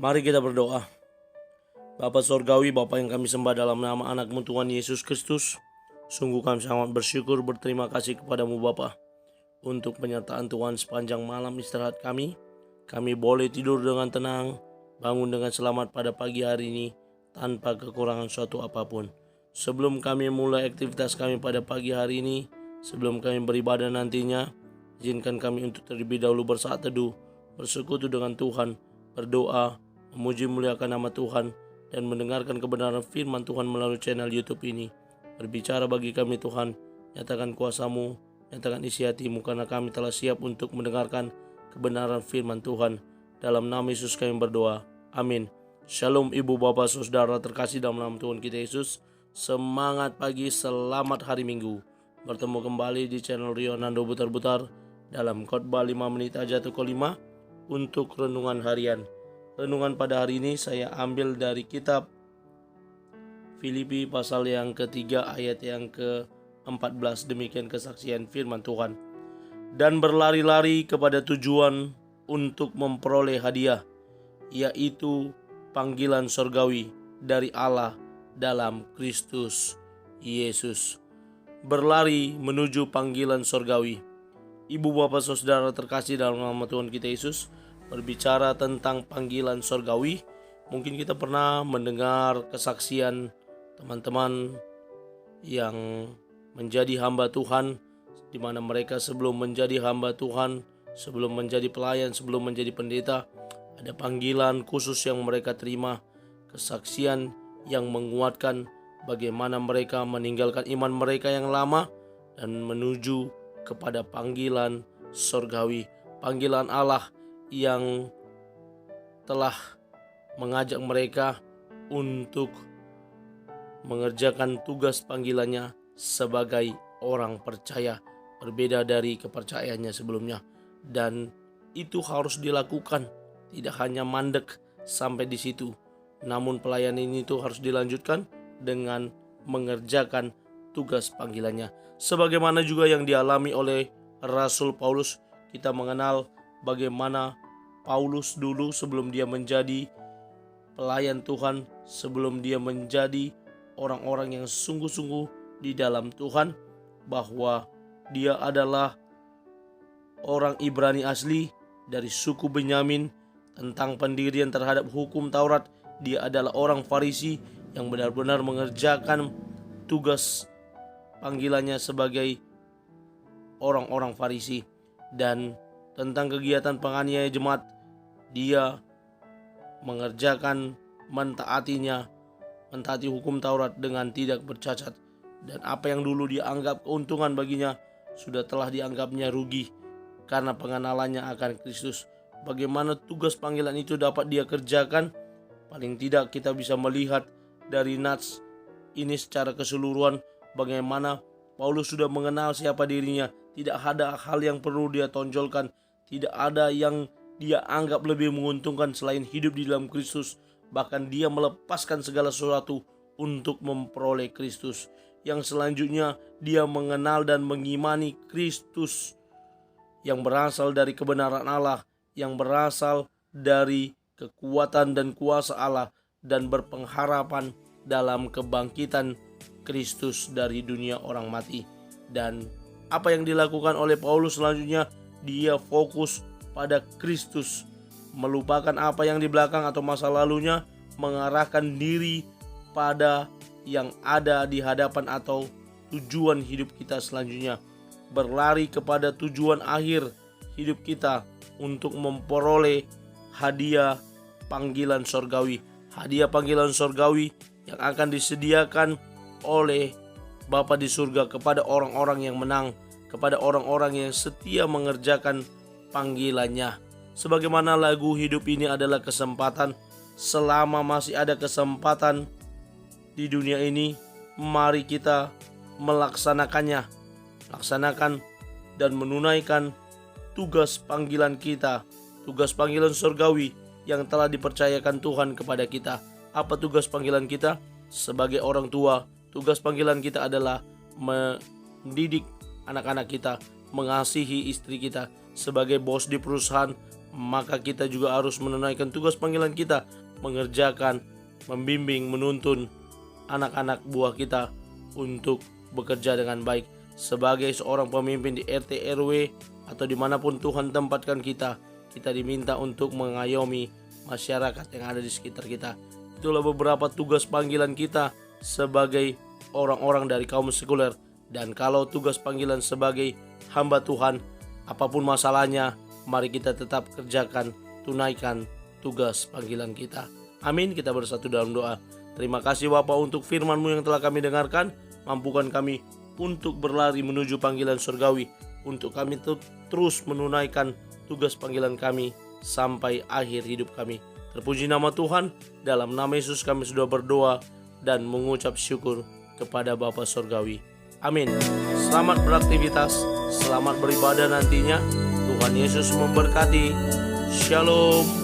Mari kita berdoa. Bapa Sorgawi, Bapa yang kami sembah dalam nama anak-Mu Tuhan Yesus Kristus, sungguh kami sangat bersyukur berterima kasih kepadamu Bapa untuk penyertaan Tuhan sepanjang malam istirahat kami. Kami boleh tidur dengan tenang, bangun dengan selamat pada pagi hari ini tanpa kekurangan suatu apapun. Sebelum kami mulai aktivitas kami pada pagi hari ini, sebelum kami beribadah nantinya, izinkan kami untuk terlebih dahulu bersaat teduh, bersekutu dengan Tuhan, berdoa, memuji muliakan nama Tuhan, dan mendengarkan kebenaran firman Tuhan melalui channel YouTube ini. Berbicara bagi kami Tuhan, nyatakan kuasa-Mu, nyatakan isi hati-Mu, karena kami telah siap untuk mendengarkan kebenaran firman Tuhan. Dalam nama Yesus kami berdoa, amin. Shalom ibu bapak saudara terkasih dalam nama Tuhan kita Yesus. Semangat pagi, selamat hari Minggu. Bertemu kembali di channel Rio Nando Butar-Butar dalam khotbah 5 menit aja tuh kelima untuk renungan harian. Renungan pada hari ini saya ambil dari kitab Filipi pasal yang ketiga ayat yang ke-14. Demikian kesaksian firman Tuhan. Dan berlari-lari kepada tujuan untuk memperoleh hadiah, yaitu panggilan sorgawi dari Allah dalam Kristus Yesus. Berlari menuju panggilan sorgawi. Ibu bapak saudara terkasih dalam nama Tuhan kita Yesus, berbicara tentang panggilan sorgawi. Mungkin kita pernah mendengar kesaksian teman-teman yang menjadi hamba Tuhan, di mana mereka sebelum menjadi hamba Tuhan, sebelum menjadi pelayan, sebelum menjadi pendeta, ada panggilan khusus yang mereka terima, kesaksian yang menguatkan bagaimana mereka meninggalkan iman mereka yang lama dan menuju kepada panggilan sorgawi, panggilan Allah yang telah mengajak mereka untuk mengerjakan tugas panggilannya sebagai orang percaya, berbeda dari kepercayaannya sebelumnya. Dan itu harus dilakukan, tidak hanya mandek sampai di situ, namun pelayanan ini tuh harus dilanjutkan dengan mengerjakan tugas panggilannya. Sebagaimana juga yang dialami oleh Rasul Paulus, kita mengenal bagaimana Paulus dulu sebelum dia menjadi pelayan Tuhan, sebelum dia menjadi orang-orang yang sungguh-sungguh di dalam Tuhan, bahwa dia adalah orang Ibrani asli dari suku Benyamin. Tentang pendirian terhadap hukum Taurat, dia adalah orang Farisi yang benar-benar mengerjakan tugas panggilannya sebagai orang-orang Farisi. Dan tentang kegiatan penganiaya jemaat, dia mengerjakan mentaati hukum Taurat dengan tidak bercacat. Dan apa yang dulu dia anggap keuntungan baginya, sudah telah dianggapnya rugi karena pengenalannya akan Kristus. Bagaimana tugas panggilan itu dapat dia kerjakan? Paling tidak kita bisa melihat dari nats ini secara keseluruhan, bagaimana Paulus sudah mengenal siapa dirinya. Tidak ada hal yang perlu dia tonjolkan, tidak ada yang dia anggap lebih menguntungkan selain hidup di dalam Kristus. Bahkan dia melepaskan segala sesuatu untuk memperoleh Kristus. Yang selanjutnya dia mengenal dan mengimani Kristus yang berasal dari kebenaran Allah, yang berasal dari kekuatan dan kuasa Allah, dan berpengharapan dalam kebangkitan Kristus dari dunia orang mati. Dan apa yang dilakukan oleh Paulus selanjutnya, dia fokus pada Kristus, melupakan apa yang di belakang atau masa lalunya, mengarahkan diri pada yang ada di hadapan atau tujuan hidup kita selanjutnya, berlari kepada tujuan akhir hidup kita untuk memperoleh hadiah panggilan sorgawi. Hadiah panggilan sorgawi yang akan disediakan oleh Bapa di surga kepada orang-orang yang menang, kepada orang-orang yang setia mengerjakan panggilannya. Sebagaimana lagu hidup ini adalah kesempatan, selama masih ada kesempatan di dunia ini, mari kita melaksanakannya, laksanakan dan menunaikan tugas panggilan kita, tugas panggilan surgawi yang telah dipercayakan Tuhan kepada kita. Apa tugas panggilan kita? Sebagai orang tua, tugas panggilan kita adalah mendidik anak-anak kita, mengasihi istri kita. Sebagai bos di perusahaan, maka kita juga harus menunaikan tugas panggilan kita, mengerjakan, membimbing, menuntun anak-anak buah kita untuk bekerja dengan baik. Sebagai seorang pemimpin di RT RW atau dimanapun Tuhan tempatkan kita, kita diminta untuk mengayomi masyarakat yang ada di sekitar kita. Itulah beberapa tugas panggilan kita sebagai orang-orang dari kaum sekuler. Dan kalau tugas panggilan sebagai hamba Tuhan, apapun masalahnya, mari kita tetap kerjakan, tunaikan tugas panggilan kita. Amin. Kita bersatu dalam doa. Terima kasih Bapa untuk firman-Mu yang telah kami dengarkan. Mampukan kami untuk berlari menuju panggilan surgawi, untuk kami terus menunaikan tugas panggilan kami sampai akhir hidup kami. Terpuji nama Tuhan. Dalam nama Yesus kami sudah berdoa dan mengucap syukur kepada Bapa Surgawi. Amin. Selamat beraktivitas, selamat beribadah nantinya. Tuhan Yesus memberkati. Shalom.